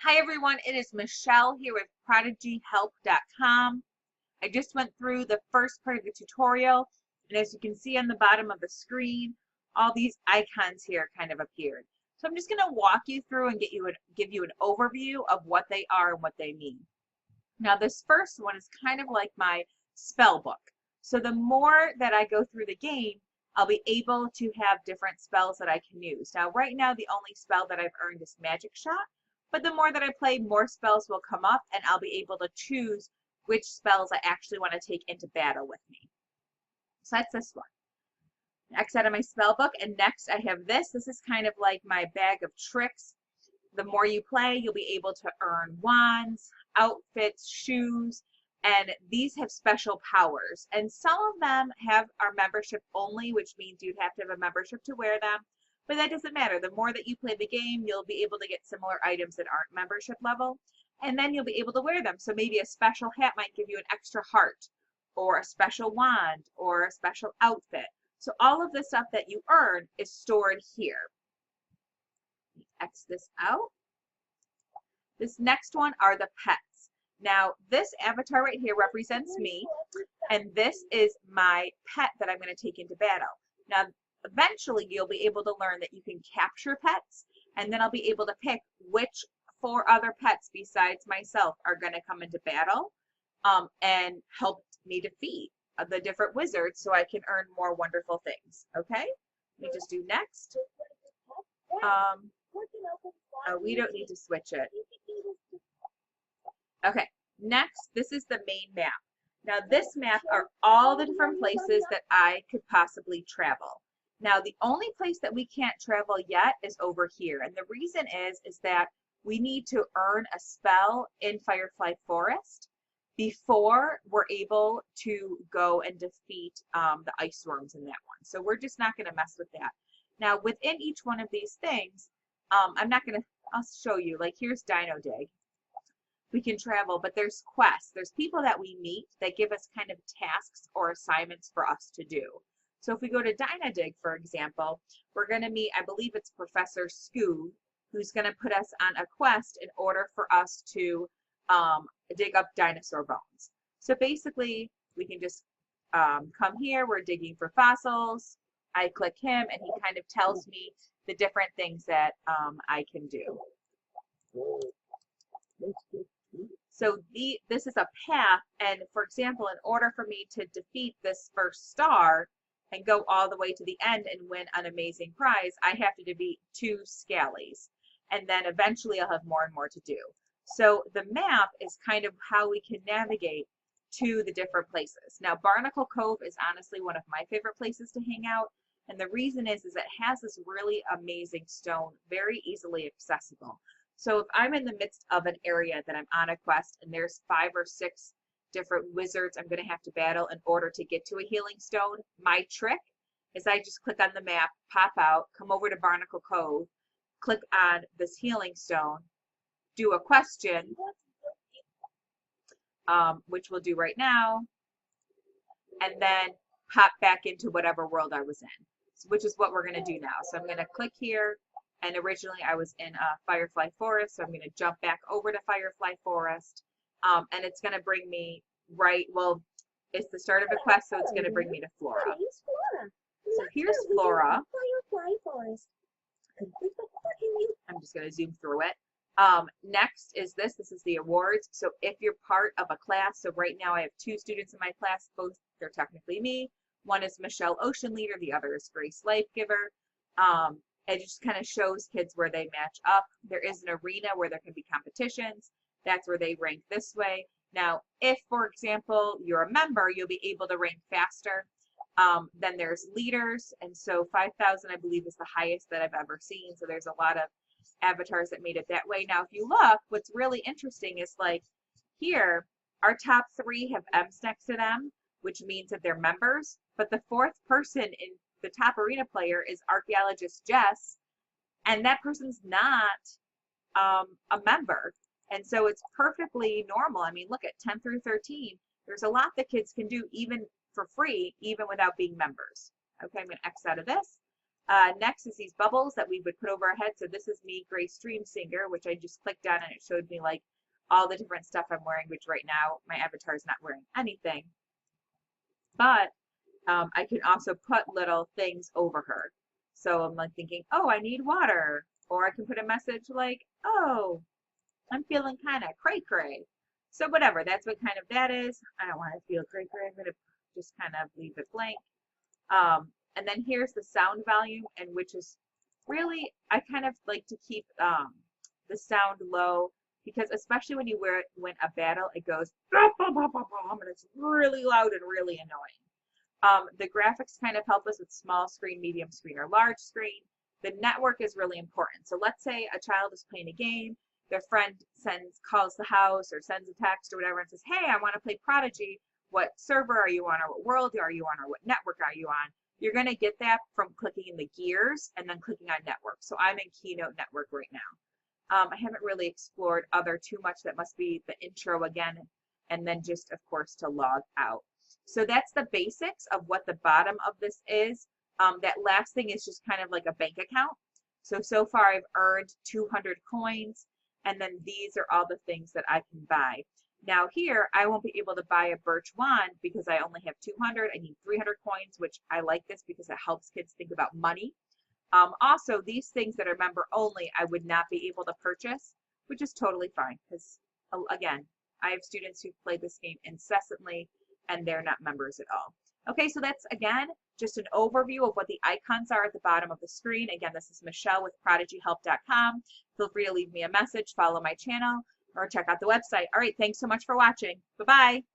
Hi everyone, it is Michelle here with prodigyghelp.com. I just went through the first part of the tutorial, and as you can see on the bottom of the screen, all these icons here kind of appeared. So I'm just going to walk you through and give you an overview of what they are and what they mean. Now this first one is kind of like my spell book. So the more that I go through the game, I'll be able to have different spells that I can use. Now right now the only spell that I've earned is Magic Shot. But the more that I play, more spells will come up, and I'll be able to choose which spells I actually want to take into battle with me. So that's this one. X out of my spell book, and next I have this. This is kind of like my bag of tricks. The more you play, you'll be able to earn wands, outfits, shoes, and these have special powers. And some of them are membership only, which means you'd have to have a membership to wear them. But that doesn't matter. The more that you play the game, you'll be able to get similar items that aren't membership level, and then you'll be able to wear them. So maybe a special hat might give you an extra heart, or a special wand, or a special outfit. So all of the stuff that you earn is stored here. X this out. This next one are the pets. Now this avatar right here represents me, and this is my pet that I'm going to take into battle. Now eventually you'll be able to learn that you can capture pets, and then I'll be able to pick which 4 other pets besides myself are going to come into battle and help me defeat the different wizards so I can earn more wonderful things. Okay, let me just do next. Oh, we don't need to switch it. Okay, next, this is the main map. Now this map are all the different places that I could possibly travel. Now, the only place that we can't travel yet is over here. And the reason is that we need to earn a spell in Firefly Forest before we're able to go and defeat the ice worms in that one. So we're just not going to mess with that. Now, within each one of these things, I'll show you. Like, here's Dino Dig. We can travel, but there's quests. There's people that we meet that give us kind of tasks or assignments for us to do. So if we go to Dynadig, for example, we're going to meet, I believe it's Professor Scoo, who's going to put us on a quest in order for us to dig up dinosaur bones. So basically, we can just come here. We're digging for fossils. I click him, and he kind of tells me the different things that I can do. So this is a path, and for example, in order for me to defeat this first star, and go all the way to the end and win an amazing prize, I have to defeat 2 Scallies. And then eventually I'll have more and more to do. So the map is kind of how we can navigate to the different places. Now Barnacle Cove is honestly one of my favorite places to hang out. And the reason is it has this really amazing stone, very easily accessible. So if I'm in the midst of an area that I'm on a quest and there's 5 or 6 different wizards I'm going to have to battle in order to get to a healing stone, my trick is I just click on the map, pop out, come over to Barnacle Cove, click on this healing stone, do a question, which we'll do right now, and then pop back into whatever world I was in, which is what we're going to do now. So I'm going to click here, and originally I was in Firefly Forest, so I'm going to jump back over to Firefly Forest. And it's going to bring me it's the start of a quest, so it's going to bring me to Flora. So here's Flora. I'm just going to zoom through it. Next is this is the awards. So if you're part of a class, so right now I have 2 students in my class, both they're technically me. One is Michelle Ocean Leader, the other is Grace Life Giver. It just kind of shows kids where they match up. There is an arena where there can be competitions. That's where they rank this way. Now, if, for example, you're a member, you'll be able to rank faster. Then there's leaders, and so 5,000, I believe, is the highest that I've ever seen. So there's a lot of avatars that made it that way. Now, if you look, what's really interesting is like here, our top 3 have M's next to them, which means that they're members. But the 4th person in the top arena player is Archaeologist Jess, and that person's not a member. And so it's perfectly normal. I mean, look at 10 through 13. There's a lot that kids can do even for free, even without being members. Okay, I'm going to X out of this. Next is these bubbles that we would put over our head. So this is me, Gray Stream Singer, which I just clicked on and it showed me like all the different stuff I'm wearing, which right now my avatar is not wearing anything. But I can also put little things over her. So I'm like thinking, oh, I need water. Or I can put a message like, oh, I'm feeling kind of cray-cray. So whatever, that's what kind of that is. I don't want to feel cray-cray. I'm going to just kind of leave it blank. And then here's the sound volume, and which is really, I kind of like to keep the sound low, because especially when you win a battle, it goes, and it's really loud and really annoying. The graphics kind of help us with small screen, medium screen, or large screen. The network is really important. So let's say a child is playing a game, their friend calls the house or sends a text or whatever and says, hey, I want to play Prodigy. What server are you on, or what world are you on, or what network are you on? You're going to get that from clicking in the gears and then clicking on network. So I'm in Keynote Network right now. I haven't really explored other too much. That must be the intro again, and then just, of course, to log out. So that's the basics of what the bottom of this is. That last thing is just kind of like a bank account. So far I've earned 200 coins, and then these are all the things that I can buy. Now here, I won't be able to buy a birch wand because I only have 200. I need 300 coins, which I like this because it helps kids think about money. Also, these things that are member only, I would not be able to purchase, which is totally fine because, again, I have students who play this game incessantly and they're not members at all. Okay, so that's, again, just an overview of what the icons are at the bottom of the screen. Again, this is Michelle with prodigyghelp.com. Feel free to leave me a message, follow my channel, or check out the website. All right, thanks so much for watching. Bye-bye.